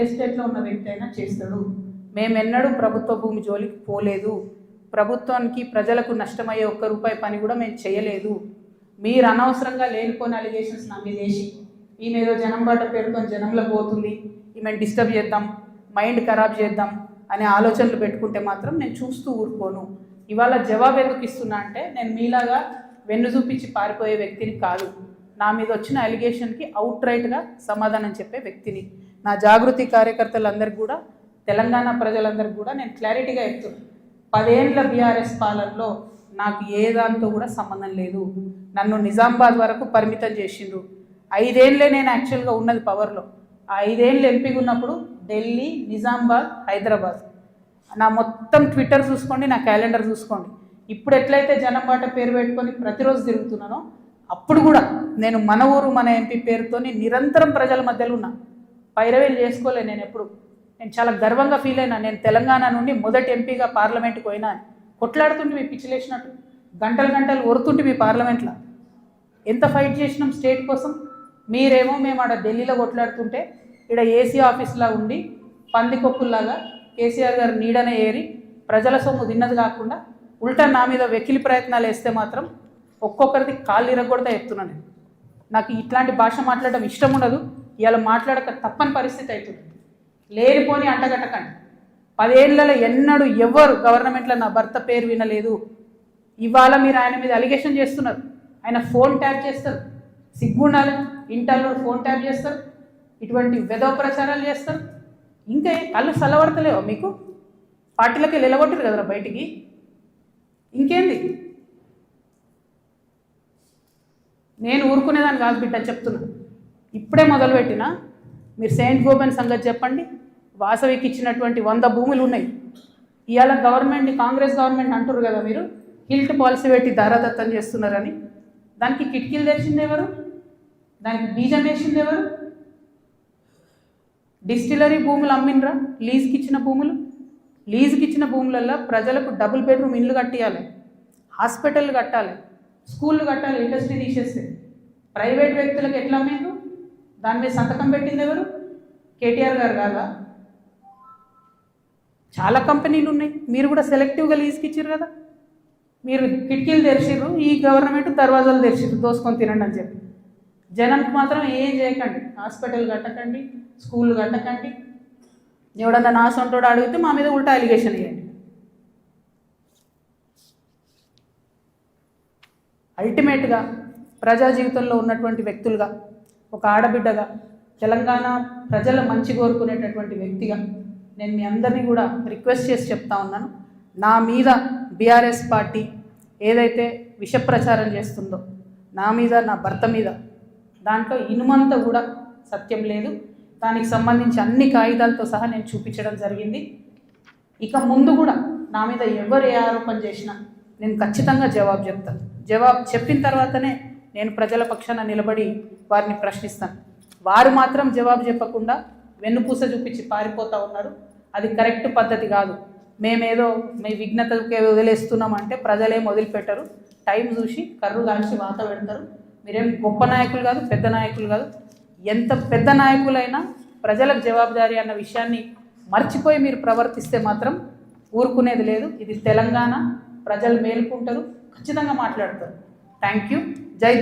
ఎస్టేట్లో ఉన్న వ్యక్తి అయినా చేస్తాడు. మేమెన్నడూ ప్రభుత్వ భూమి జోలికి పోలేదు. ప్రభుత్వానికి ప్రజలకు నష్టమయ్యే ఒక్క రూపాయి పని కూడా మేము చేయలేదు. మీరు అనవసరంగా లేనిపోయిన అలిగేషన్స్ నా మీద వేసి ఈమె ఏదో జనం బాట పేరుతో జనంలో పోతుంది, ఈమె డిస్టర్బ్ చేద్దాం, మైండ్ ఖరాబ్ చేద్దాం అనే ఆలోచనలు పెట్టుకుంటే మాత్రం నేను చూస్తూ ఊరుకోను. ఇవాళ జవాబు ఎందుకు ఇస్తున్నా అంటే నేను మీలాగా వెన్ను చూపించి పారిపోయే వ్యక్తిని కాదు. నా మీద వచ్చిన అలిగేషన్కి అవుట్ రైట్గా సమాధానం చెప్పే వ్యక్తిని. నా జాగృతి కార్యకర్తలందరికీ కూడా, తెలంగాణ ప్రజలందరికీ కూడా నేను క్లారిటీగా చెప్తున్నాను. 10 ఏళ్ళ బీఆర్ఎస్ పాలనలో నాకు ఏ దాంతో కూడా సంబంధం లేదు. నన్ను నిజామాబాద్ వరకు పరిమితం చేసిండ్రు. 5 ఏళ్ళే నేను యాక్చువల్గా ఉన్నది పవర్లో. ఆ 5 ఏళ్ళు ఎంపీగా ఉన్నప్పుడు ఢిల్లీ, నిజామాబాద్, హైదరాబాద్. నా మొత్తం ట్విట్టర్ చూసుకోండి, నా క్యాలెండర్ చూసుకోండి. ఇప్పుడు ఎట్లయితే జనం బాట పేరు పెట్టుకొని ప్రతిరోజు తిరుగుతున్నానో అప్పుడు కూడా నేను మన ఊరు మన ఎంపీ పేరుతోని నిరంతరం ప్రజల మధ్యలో ఉన్నా. పైరవేలు చేసుకోలే. నేను చాలా గర్వంగా ఫీల్ అయినా. నేను తెలంగాణ నుండి మొదటి ఎంపీగా పార్లమెంట్కి పోయినా. కొట్లాడుతుంటే మీ పిచ్చిలేసినట్టు గంటలు గంటలు ఒరుతుంటే మీ పార్లమెంట్లో ఎంత ఫైట్ చేసినాం స్టేట్ కోసం. మీరేమో మేము ఆడ ఢిల్లీలో కొట్లాడుతుంటే ఇక్కడ ఏసీ ఆఫీస్లా ఉండి పందికొక్కుల్లాగా కేసీఆర్ గారు నీడనే ఏరి ప్రజల సొమ్ము తిన్నది కాకుండా ఉల్టా నా మీద వెకిలి ప్రయత్నాలు వేస్తే మాత్రం ఒక్కొక్కరిది కాళ్ళు ఇరగొడతా చెప్తున్నాను. నాకు ఇట్లాంటి భాష మాట్లాడడం ఇష్టం ఉండదు. ఇవాళ మాట్లాడక తప్పని పరిస్థితి అవుతుంది. లేనిపోని అంటగట్టకండి. 10 ఏళ్లలో ఎన్నడూ ఎవరు గవర్నమెంట్లో నా భర్త పేరు వినలేదు. ఇవాళ మీరు ఆయన మీద అలిగేషన్ చేస్తున్నారు. ఆయన ఫోన్ ట్యాప్ చేస్తారు. సిగ్గుండాలి. ఇంటర్లో ఫోన్ ట్యాప్ చేస్తారు. ఇటువంటి వెధవ ప్రచారాలు చేస్తారు. ఇంకా కళ్ళు చల్లబడతలేవా మీకు? పార్టీలకి నిలగొట్టరు కదరా బయటికి. ఇంకేంది? నేను ఊరుకునేదాన్ని కాదు బిడ్డ, చెప్తున్నా. ఇప్పుడే మొదలుపెట్టినా. మీరు సెయింట్ గోబెన్ సంగతి చెప్పండి. వాసవికి ఇచ్చినటువంటి 100 భూములు ఉన్నాయి. ఇవాళ గవర్నమెంట్ని, కాంగ్రెస్ గవర్నమెంట్ అంటున్నారు కదా మీరు, హిల్ట్ పాలసీ పెట్టి ధారాదత్తం చేస్తున్నారని. దానికి కిటికీలు తెచ్చింది ఎవరు? దానికి బీజం వేసింది ఎవరు? డిస్టిలరీ భూములు అమ్మినరా? లీజుకి ఇచ్చిన భూములు. లీజుకి ఇచ్చిన భూములలో ప్రజలకు డబుల్ బెడ్రూమ్ ఇండ్లు కట్టియాలి, హాస్పిటల్ కట్టాలి, స్కూళ్ళు కట్టాలి. ఇండస్ట్రీ తీసేస్తే ప్రైవేట్ వ్యక్తులకు ఎట్లా అమ్మేందు? దాని మీద సంతకం పెట్టింది ఎవరు? కేటీఆర్ గారు కాదా? చాలా కంపెనీలు ఉన్నాయి. మీరు కూడా సెలెక్టివ్గా లీజుకి ఇచ్చారు కదా. మీరు కిటికీలు తెరిచిర్రు, ఈ గవర్నమెంట్ దర్వాజాలు తెరిచిర్రు దోసుకొని తినండి అని చెప్పి. జనానికి మాత్రం ఏం చేయకండి. హాస్పిటల్ కట్టకండి, స్కూళ్ళు కట్టకండి. ఎవడన్నా నా సొంతోడు అడిగితే మా మీద ఉల్టా అలిగేషన్ ఇవ్వండి. అల్టిమేట్గా ప్రజా జీవితంలో ఉన్నటువంటి వ్యక్తులుగా, ఒక ఆడబిడ్డగా, తెలంగాణ ప్రజల మంచి కోరుకునేటటువంటి వ్యక్తిగా నేను మీ అందరినీ కూడా రిక్వెస్ట్ చేసి చెప్తా ఉన్నాను. నా మీద బీఆర్ఎస్ పార్టీ ఏదైతే విష ప్రచారం చేస్తుందో నా మీద, నా భర్త మీద, దాంట్లో ఇనుమంతా కూడా సత్యం లేదు. దానికి సంబంధించి అన్ని కాగితాలతో సహా నేను చూపించడం జరిగింది. ఇక ముందు కూడా నా మీద ఎవరు ఏ ఆరోపణ చేసినా నేను ఖచ్చితంగా జవాబు చెప్తాను. జవాబు చెప్పిన తర్వాతనే నేను ప్రజల పక్షాన నిలబడి వారిని ప్రశ్నిస్తాను. వారు మాత్రం జవాబు చెప్పకుండా వెన్నుపూస చూపించి పారిపోతూ ఉన్నారు. అది కరెక్ట్ పద్ధతి కాదు. మేమేదో మీ విఘ్నతకే వదిలేస్తున్నామంటే ప్రజలేం వదిలిపెట్టరు. టైం చూసి కర్రు కాల్చి వాత పెడతారు. మీరేం గొప్ప నాయకులు కాదు, పెద్ద నాయకులు కాదు. ఎంత పెద్ద నాయకులైనా ప్రజలకు జవాబుదారీ అన్న విషయాన్ని మర్చిపోయి మీరు ప్రవర్తిస్తే మాత్రం ఊరుకునేది లేదు. ఇది తెలంగాణ. ప్రజలు మేలుకుంటారు, ఖచ్చితంగా మాట్లాడతారు. Thank you. జై